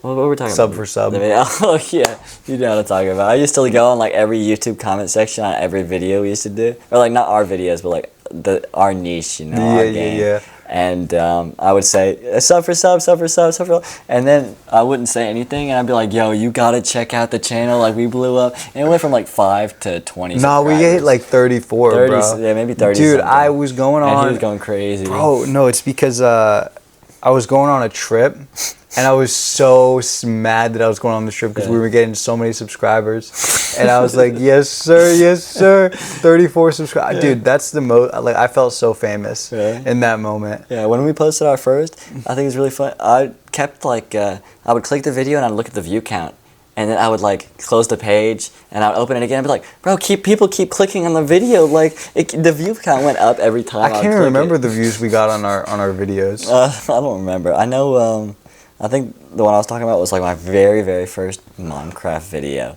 What were we talking Sub about? for sub. Oh yeah, you know what I'm talking about. I used to go on like every YouTube comment section on every video we used to do, or like not our videos, but like our niche, you know, our game. Yeah. And I would say sub for sub, sub for sub, sub for sub, and then I wouldn't say anything, and I'd be like, "Yo, you gotta check out the channel." Like we blew up, and it went from like 5 to 20. No, we subscribers. hit like 34, 30, bro. yeah, maybe 30. Dude, something. I was going And on. he was going crazy. Bro, no, it's because I was going on a trip, and I was so mad that I was going on the trip because we were getting so many subscribers, and I was like, yes sir, 34 subscribers, dude. That's the most. Like I felt so famous in that moment. Yeah, when we posted our first, I think it's really fun. I kept like I would click the video and I'd look at the view count, and then I would like close the page and I'd open it again and be like, bro, people keep clicking on the video. Like the view count went up every time. I would can't click remember it. the views we got on our videos. I don't remember. I know. I think the one I was talking about was like my very very first Minecraft video.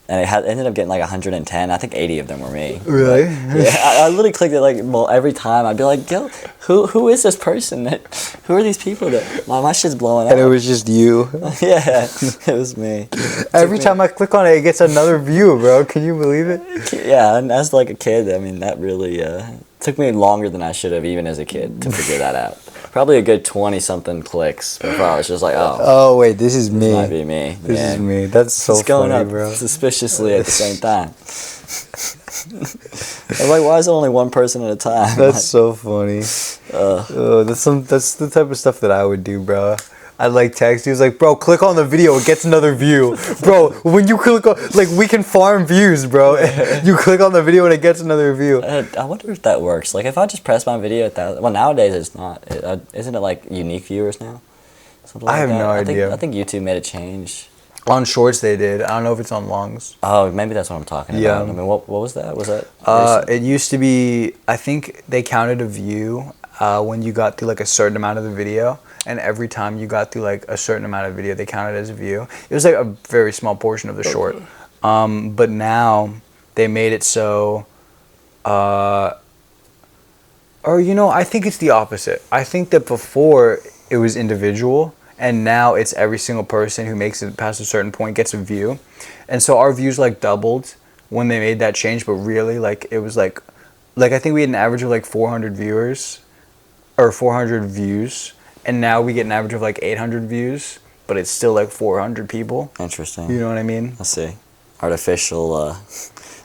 And it ended up getting like 110. I think 80 of them were me. Really? Yeah, I literally clicked it like every time. I'd be like, "Yo, who is this person? Who are these people that my shit's blowing up?" And it was just you. Yeah, it was me. Every time I click on it, it gets another view, bro. Can you believe it? Yeah, and as like a kid, I mean, that really took me longer than I should have, even as a kid, to figure that out. Probably a good 20-something clicks before I was just like, "Oh, Oh wait, this is me. might be me." This Yeah. is me. That's so It's going funny, up bro. suspiciously at the same time. I'm like, why is it only one person at a time? That's so funny. That's the type of stuff that I would do, bro. I'd like text you. It's like, bro, click on the video. It gets another view, bro. When you click on, like, we can farm views, bro. You click on the video and it gets another view. I wonder if that works. Like, if I just press my video at that, well, nowadays it's not. Isn't it like unique viewers now? Something I have that. no idea. I think YouTube made a change. On shorts, they did. I don't know if it's on longs. Oh, maybe that's what I'm talking Yeah. about. I mean, what was that? Was that? It used to be. I think they counted a view when you got through like a certain amount of the video, and every time you got through like a certain amount of video, they counted as a view. It was like a very small portion of the short. But now they made it so. Or I think it's the opposite. I think that before it was individual, and now it's every single person who makes it past a certain point gets a view, and so our views like doubled when they made that change. But really, like it was like I think we had an average of like 400 viewers, or 400 views, and now we get an average of like 800 views, but it's still like 400 people. Interesting. You know what I mean? I see. artificial.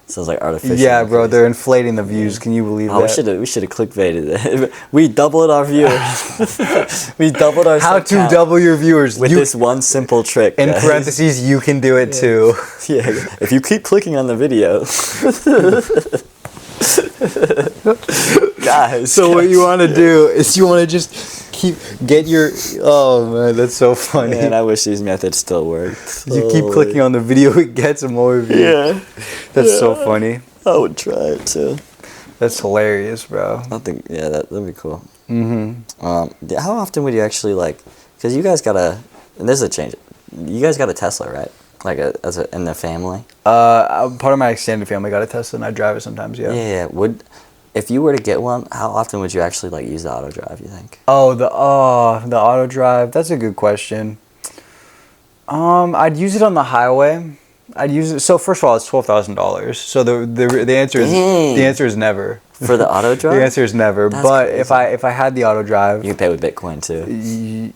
Sounds like artificial. Yeah, bro, they're inflating the views. Can you believe Oh, that? we should have clickbaited it. We doubled our viewers. We doubled our How sub to count double your viewers with this one simple trick. in guys. parentheses, you can do it too. Yeah, if you keep clicking on the video. Guys. So what you want to do is you want to just get your. Oh man, that's so funny. Man, I wish these methods still worked. You keep clicking on the video, it gets more views. Yeah. That's so funny. I would try it too. That's hilarious, bro. I think, yeah, that'd be cool. Mm-hmm. How often would you actually because you guys got and this is a change. You guys got a Tesla, right? Like in the family? Part of my extended family got a Tesla, and I drive it sometimes. Yeah. Yeah. If you were to get one, how often would you actually use the auto drive, you think? The auto drive. That's a good question. I'd use it on the highway. I'd use it. So first of all, it's $12,000. So the answer is Dang. the answer is never. For the auto drive? The answer is never. That's but crazy. if I had the auto drive, You can pay with Bitcoin too y-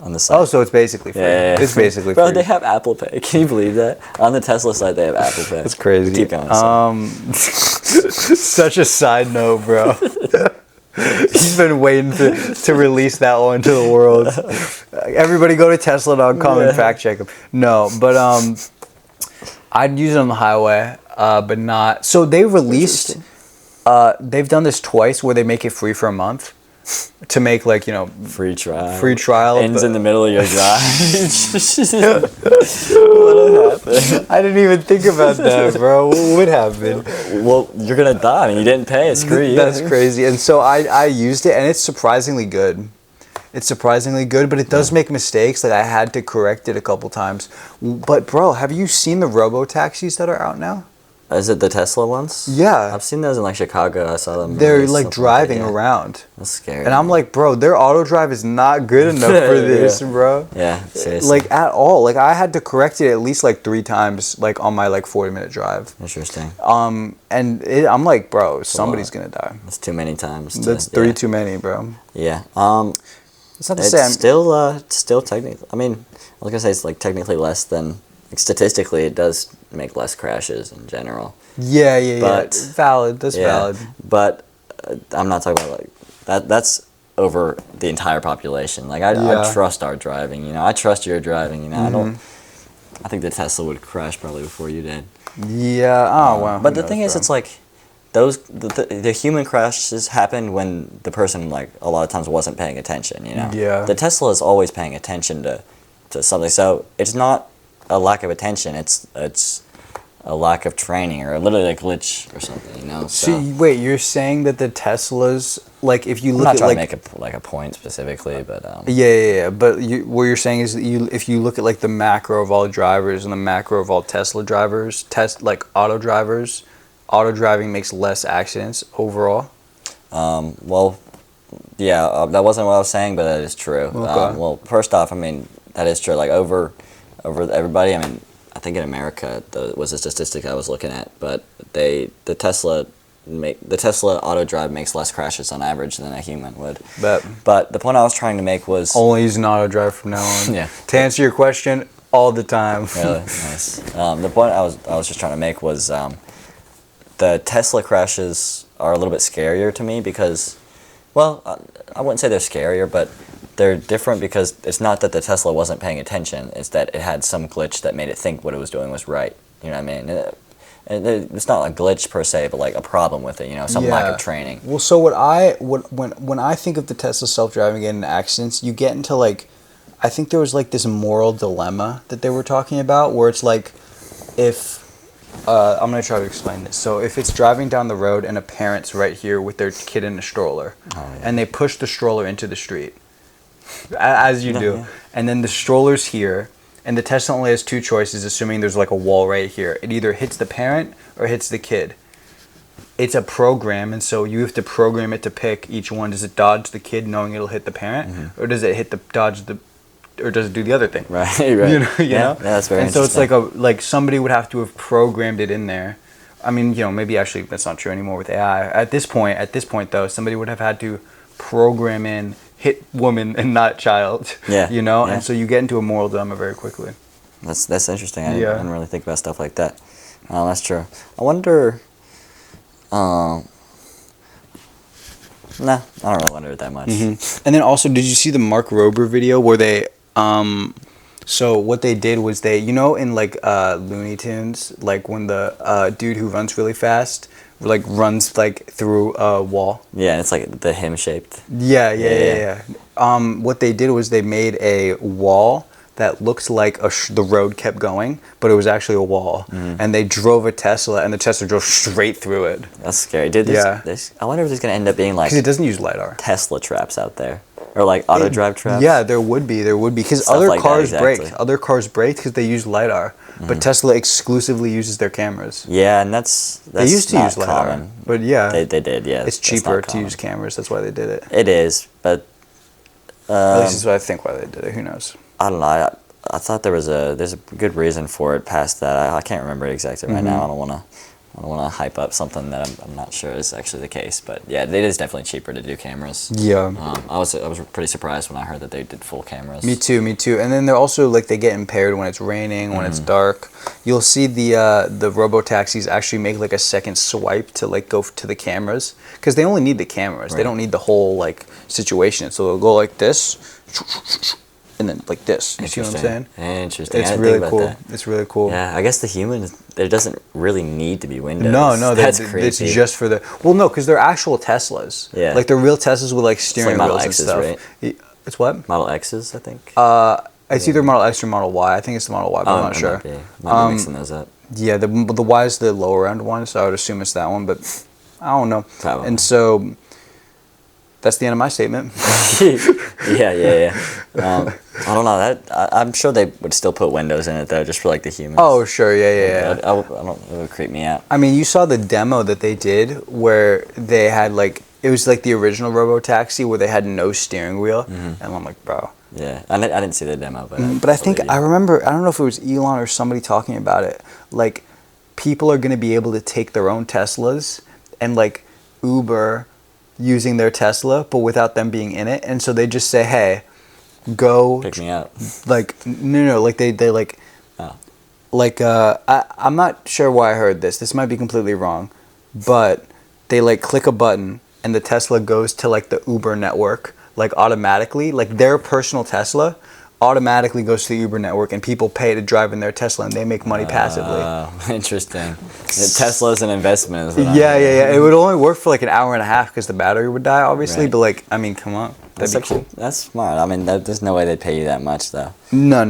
on the side. oh, so it's basically free. Yeah. It's basically Bro, free. they have Apple Pay. Can you believe that? On the Tesla side, they have Apple Pay. That's crazy. Keep going. Such a side note, bro. He's been waiting to release that one to the world. Everybody go to Tesla.com and fact check him. No, but I'd use it on the highway, but not. So they released. They've done this twice where they make it free for a month to make Free trial. free trial. Ends but- in the middle of your drive. What happened? I didn't even think about that, bro. What would happen? Well, you're gonna die. I mean, you didn't pay. Screw you. That's crazy. And so I used it, and it's surprisingly good. It's surprisingly good, but it does make mistakes. Like I had to correct it a couple times. But bro, have you seen the robo taxis that are out now? Is it the Tesla ones? Yeah, I've seen those in Chicago. I saw them. they're released like stuff driving that, yeah. around, That's scary. and I'm like, bro, their auto drive is not good enough for this, bro. Yeah, seriously. Like at all. Like I had to correct it at least 3 times, on my 40-minute drive. Interesting. And I'm like, bro, somebody's gonna die. That's too many times. That's 3 too many, bro. Yeah. It's not to It's say I'm, still technically. I mean, I was gonna say it's technically less than. Statistically, it does make less crashes in general. Yeah. But- Valid. That's Yeah, valid. but I'm not talking about that. That's over the entire population. I Yeah. trust our driving. I trust your driving. I don't. Mm-hmm. I think the Tesla would crash probably before you did. Yeah. Oh wow. But who the thing knows, is, bro? it's the human crashes happen when the person a lot of times wasn't paying attention. Yeah. The Tesla is always paying attention to something. So it's not a lack of attention. It's a lack of training or literally a glitch or something. So wait, you're saying that the Teslas, if you I'm look not at trying to make a point specifically, but Yeah. But what you're saying is that if you look at the macro of all drivers and the macro of all Tesla drivers, auto drivers, auto driving makes less accidents overall. well, yeah, that wasn't what I was saying, but that is true. Okay. Well, first off, I mean that is true. Over everybody, I mean, I think in America was a statistic I was looking at, but the Tesla auto drive makes less crashes on average than a human would. But the point I was trying to make was Only using auto drive from now on. Yeah. To answer your question, all the time. really nice. The point I was just trying to make was the Tesla crashes are a little bit scarier to me because, well, I wouldn't say they're scarier, but they're different because it's not that the Tesla wasn't paying attention. It's that it had some glitch that made it think what it was doing was right. You know what I mean? It's not a glitch per se, but a problem with it. Some lack of training. Well, so when I think of the Tesla self-driving getting in accidents, you get into I think there was this moral dilemma that they were talking about where it's if I'm gonna try to explain this. So if it's driving down the road and a parent's right here with their kid in a stroller, and they push the stroller into the street, as you do, and then the stroller's here, and the Tesla only has 2 choices, assuming there's a wall right here. It either hits the parent or hits the kid. It's a program, and so you have to program it to pick each one. Does it dodge the kid knowing it'll hit the parent, or does it or does it do the other thing? Right. You know? Yeah, that's very And so it's interesting. somebody would have to have programmed it in there. I mean, maybe actually that's not true anymore with AI. At this point though, somebody would have had to program in hit woman and not child. Yeah. Yeah. And so you get into a moral dilemma very quickly. That's interesting. I Yeah. didn't really think about stuff like that. Oh, that's true. I wonder. Nah, I don't really wonder it that much. And then also, did you see the Mark Rober video where they so what they did was they, in like Looney Tunes, like when the dude who runs really fast like runs like through a wall. Yeah, it's like the him shaped. Yeah. What they did was they made a wall that looked like the road kept going, but it was actually a wall. And they drove a Tesla, and the Tesla drove straight through it. That's scary, dude. I wonder if there's gonna end up being like Because it doesn't use LiDAR. Tesla traps out there, or like auto drive traps. Yeah, there would be, because Stuff other like that, cars break. exactly. Other cars break because they use LiDAR, but Tesla exclusively uses their cameras. Yeah, and that's They used to not use LiDAR, common. but yeah, They did. Yeah, it's that's cheaper not to common. use cameras. That's why they did it. It is, but At least that's what I think why they did it. Who knows? I don't know. I thought there's a good reason for it past that. I can't remember it exactly right now. I don't want to hype up something that I'm not sure is actually the case. But yeah, it is definitely cheaper to do cameras. Yeah. I was pretty surprised when I heard that they did full cameras. Me too. And then they're also like they get impaired when it's raining, when it's dark. You'll see the robo taxis actually make like a second swipe to like go to the cameras because they only need the cameras. They don't need the whole like situation. So they'll go like this, and then like this. You see what I'm saying? Interesting. It's I didn't really think about cool. that. It's really cool. Yeah, I guess the humans, there doesn't really need to be windows. No, that's it's crazy. just for the. Well, no, because they're actual Teslas. Yeah. Like they're real Teslas with like steering Model wheels and X's, stuff. right? It's what? Model X's, I think. It's either Model X or Model Y. I think it's the Model Y, but I'm not sure. Might be mixing those up. Yeah, the Y is the lower end one, so I would assume it's that one, but I don't know. Probably. And so that's the end of my statement. yeah. I don't know. I'm sure they would still put windows in it though, just for like the humans. Oh, sure, yeah. I don't. It would creep me out. I mean, you saw the demo that they did where they had like it was like the original Robo Taxi where they had no steering wheel, and I'm like, bro. Yeah, I didn't see the demo, but I think I remember. I don't know if it was Elon or somebody talking about it. Like, people are going to be able to take their own Teslas and like Uber using their Tesla, but without them being in it, and so they just say, "Hey, go pick me up." Like no, like they like, Oh. like I'm not sure why I heard this. This might be completely wrong, but they like click a button and the Tesla goes to like the Uber network. Like automatically, like their personal Tesla automatically goes to the Uber network and people pay to drive in their Tesla and they make money passively. Interesting. Tesla's an investment. Is what I Yeah. heard. It would only work for like an hour and a half because the battery would die, obviously. Right. But like, I mean, come on, that'd be cool. That's smart. I mean, there's no way they'd pay you that much though. No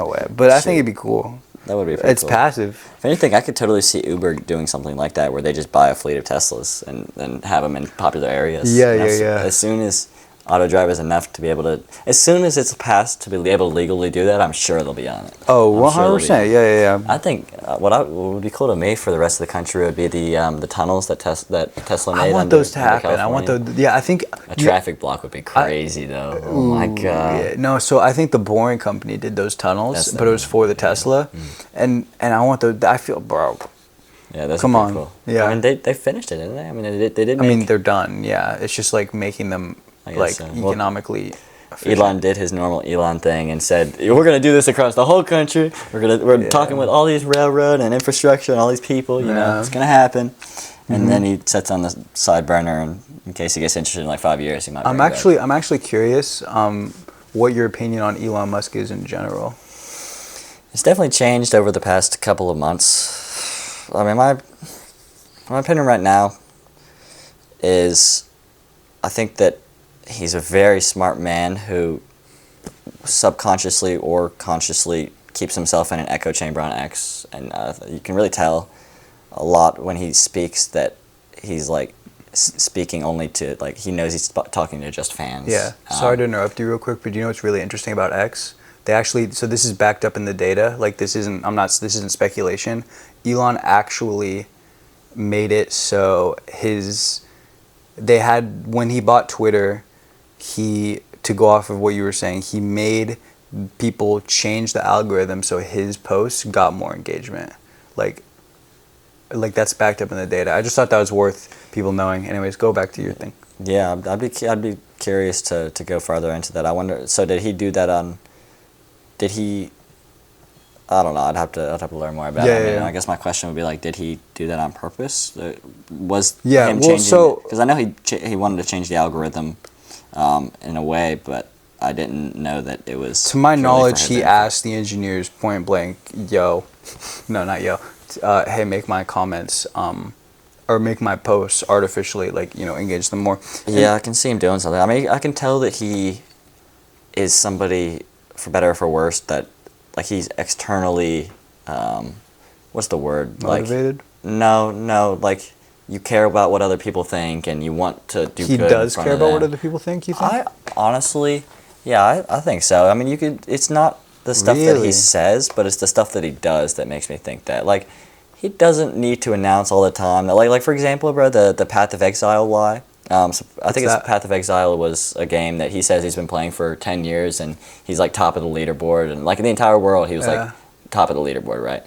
way. But I think it'd be cool. That would be pretty It's cool. passive. If anything, I could totally see Uber doing something like that, where they just buy a fleet of Teslas and have them in popular areas. Yeah. As soon as auto drive is enough to be able to, as soon as it's passed to be able to legally do that, I'm sure they'll be on it. Oh, I'm sure they'll be 100%. Yeah. I think what would be cool to me for the rest of the country would be the tunnels that Tesla made. I want under- those to under happen. I want California. the. Yeah, I think A traffic block would be crazy though. Oh my god. Yeah, no, so I think the Boring Company did those tunnels, That's but it was for the Tesla, and I want the. I feel, bro. Yeah, that's Come pretty on. cool. Yeah. I mean, they finished it, didn't they? I mean, they did. I mean, make- they're done. Yeah, it's just like making them I guess like so. Well, economically. efficient. Elon did his normal Elon thing and said, "We're gonna do this across the whole country. We're talking with all these railroad and infrastructure and all these people. You know, Yeah. it's gonna happen." And then he sets on the side burner, and in case he gets interested in like 5 years, he might. I'm bring it back. I'm actually curious. What your opinion on Elon Musk is in general? It's definitely changed over the past couple of months. I mean, my opinion right now is, I think that he's a very smart man who subconsciously or consciously keeps himself in an echo chamber on X, and you can really tell a lot when he speaks that he's like speaking only to, like, he knows he's talking to just fans. Yeah. Sorry to interrupt you real quick, but do you know what's really interesting about X? They actually, so this is backed up in the data. Like this isn't speculation. Elon actually made it so when he bought Twitter, to go off of what you were saying, he made people change the algorithm so his posts got more engagement. Like that's backed up in the data. I just thought that was worth people knowing. Anyways, go back to your thing. Yeah, I'd be curious to go farther into that. I wonder. So did he do that on? Did he I don't know. I'd have to learn more about Yeah, it. I mean, yeah, yeah. I guess my question would be like, did he do that on purpose? Was Yeah, him well, changing? so- Because I know he wanted to change the algorithm, in a way, but I didn't know that it was. To my purely for knowledge, his he benefit. asked the engineers point blank, "Yo, no, not yo, hey, make my comments, or make my posts artificially, like engage them more." Yeah, I can see him doing something. I mean, I can tell that he is somebody, for better or for worse, that like he's externally, what's the word? Motivated. Like, no, like you care about what other people think and you want to do He good in does front care of about what them. other people think. You think? I honestly, yeah, I think so. I mean, you could. It's not the stuff that Really? he says, but it's the stuff that he does that makes me think that. Like, he doesn't need to announce all the time. Like for example, bro, the Path of Exile lie. So I think it's that? Path of Exile was a game that he says he's been playing for 10 years, and he's like top of the leaderboard, and like in the entire world, he was Yeah. like top of the leaderboard, right?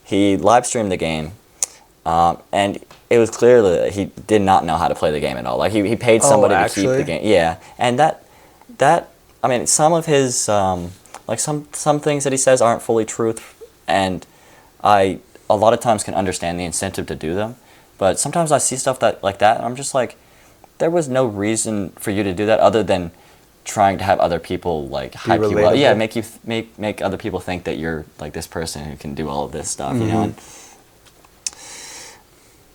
He live streamed the game, and it was clearly that he did not know how to play the game at all. Like he paid Oh, somebody to keep actually? the game. Yeah, and that I mean, some of his like some things that he says aren't fully truth, and I a lot of times can understand the incentive to do them, but sometimes I see stuff like that, and I'm just like, there was no reason for you to do that other than trying to have other people like hype you up. Yeah, relatable. make you make other people think that you're like this person who can do all of this stuff, you Mm-hmm. know. And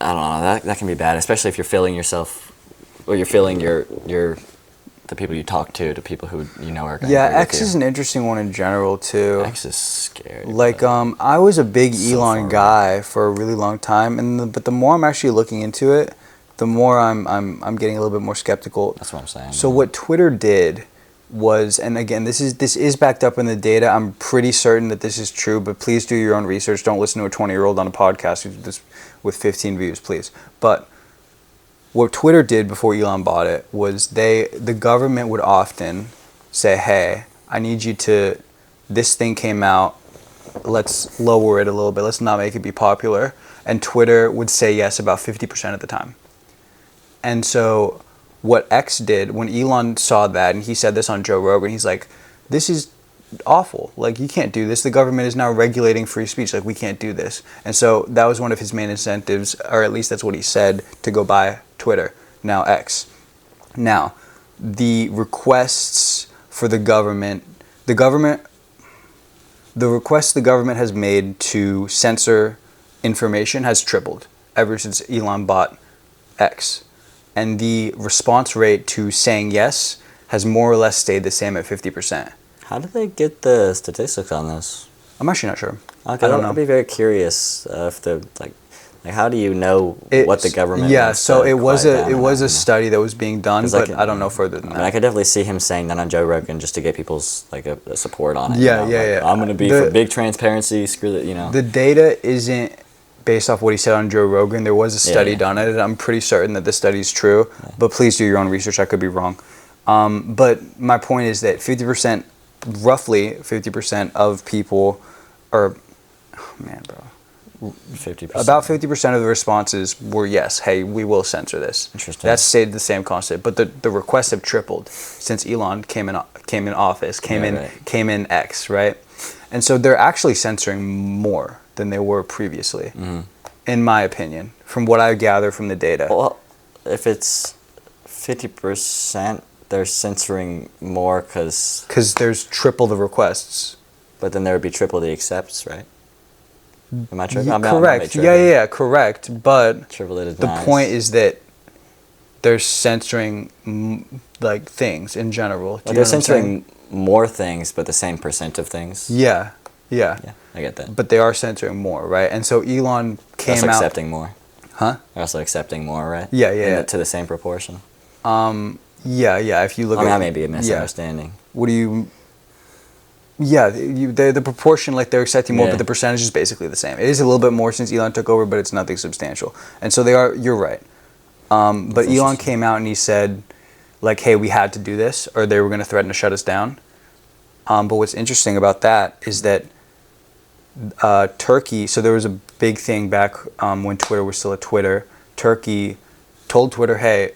I don't know. That can be bad, especially if you're feeling yourself, or you're feeling your the people you talk to people who you know are. Gonna Yeah, agree with X you. is an interesting one in general too. X is scary. Like, but I was a big So Elon far guy for a really long time, but the more I'm actually looking into it, the more I'm getting a little bit more skeptical. that's what I'm saying. So what Twitter did was, and again, this is backed up in the data. I'm pretty certain that this is true, but please do your own research. Don't listen to a 20-year-old on a podcast with 15 views, please. But what Twitter did before Elon bought it was the government would often say, "Hey, I need you to, this thing came out, let's lower it a little bit. Let's not make it be popular." And Twitter would say yes about 50% of the time. And so what X did when Elon saw that, and he said this on Joe Rogan, he's like, "This is awful. Like, you can't do this. The government is now regulating free speech. Like, we can't do this." And so that was one of his main incentives, or at least that's what he said, to go buy Twitter, now X. Now, the requests for the requests the government has made to censor information has tripled ever since Elon bought X. And the response rate to saying yes has more or less stayed the same at 50%. How do they get the statistics on this? I'm actually not sure. Okay, I don't know. I'd be very curious if the like how do you know what the government? Yeah, wants so to it was quiet a down it and was not, a study that was being done, 'Cause but I don't know further than I mean, I that. could definitely see him saying that on Joe Rogan just to get people's like a support on it. Yeah, you know? yeah, like, yeah. I'm gonna be The- for big transparency. Screw that, you know. The data isn't based off what he said on Joe Rogan. There was a study yeah. done at it. I'm pretty certain that the study is true, but please do your own research. I could be wrong. But my point is that 50%, roughly 50% of people, or, oh man, bro. 50%. About 50% of the responses were yes, hey, we will censor this. Interesting. That stayed the same constant, but the requests have tripled since Elon came in office, came in X, right? And so they're actually censoring more than they were previously, in my opinion, from what I gather from the data. Well, if it's 50%, they're censoring more Because there's triple the requests. but then there would be triple the accepts, right? Am I tripping? Correct. Yeah, correct. But Triple the the denies. point is that they're censoring like things in general. Do Like you know they're what I'm saying? censoring more things, but the same percent of things. Yeah. Yeah, I get that. But they are censoring more, right? And so Elon They're came also out. accepting more. Huh? They're also accepting more, right? Yeah, yeah. To the same proportion. Yeah. If you look I mean, at that may be a misunderstanding. What do you? Yeah, the proportion, like they're accepting more, Yeah. but the percentage is basically the same. It is a little bit more since Elon took over, but it's nothing substantial. And so they are. You're right. But That's Elon interesting. came out and he said, like, hey, we had to do this, or they were going to threaten to shut us down. But what's interesting about that is that Turkey. So there was a big thing back when Twitter was still a Twitter. Turkey told Twitter, hey,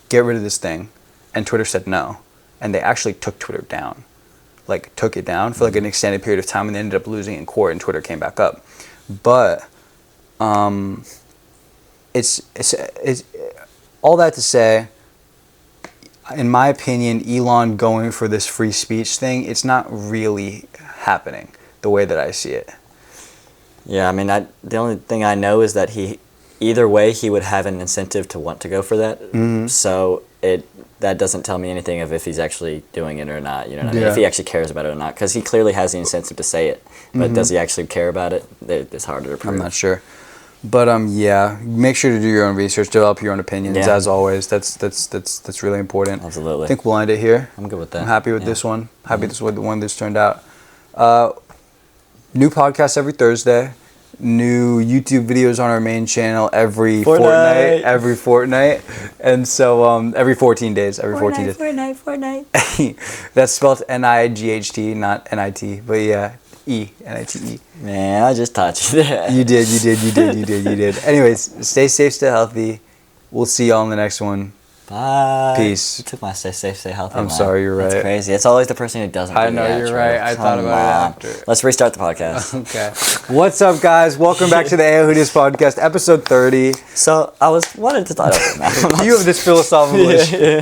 get rid of this thing, and Twitter said no, and they actually took Twitter down. like took it down for like an extended period of time, and they ended up losing in court, and Twitter came back up. But it's all that to say, in my opinion, Elon going for this free speech thing, it's not really happening the way that I see it. Yeah, I mean, the only thing I know is that either way, he would have an incentive to want to go for that. Mm-hmm. So that doesn't tell me anything of if he's actually doing it or not. You know what I mean? Yeah. If he actually cares about it or not, because he clearly has the incentive to say it. But Mm-hmm. does he actually care about it? It's harder to prove. I'm not sure. But yeah, make sure to do your own research, develop your own opinions. Yeah. As always, that's really important. Absolutely. I think we'll end it here. I'm good with that. I'm happy with Yeah. this one. Happy this with the one this turned out. New podcast every Thursday. New YouTube videos on our main channel every Fortnite. fortnight, and so every 14 days. Every 14 days. Fortnite. That's spelled N-I-G-H-T, not N-I-T. But yeah, N-I-T-E. Man, I just taught you that. You did. Anyways, stay safe, stay healthy. We'll see y'all in the next one. Bye. Peace. You took my stay safe, stay healthy. I'm line. sorry, you're right. That's crazy. It's always the person who doesn't. I do know, the you're outro. right. I thought Come about it on. after. Let's restart the podcast. Okay. What's up, guys? Welcome back to the AO Who Dis podcast, episode 30. So I wanted to start off with that. You have this philosophical issue.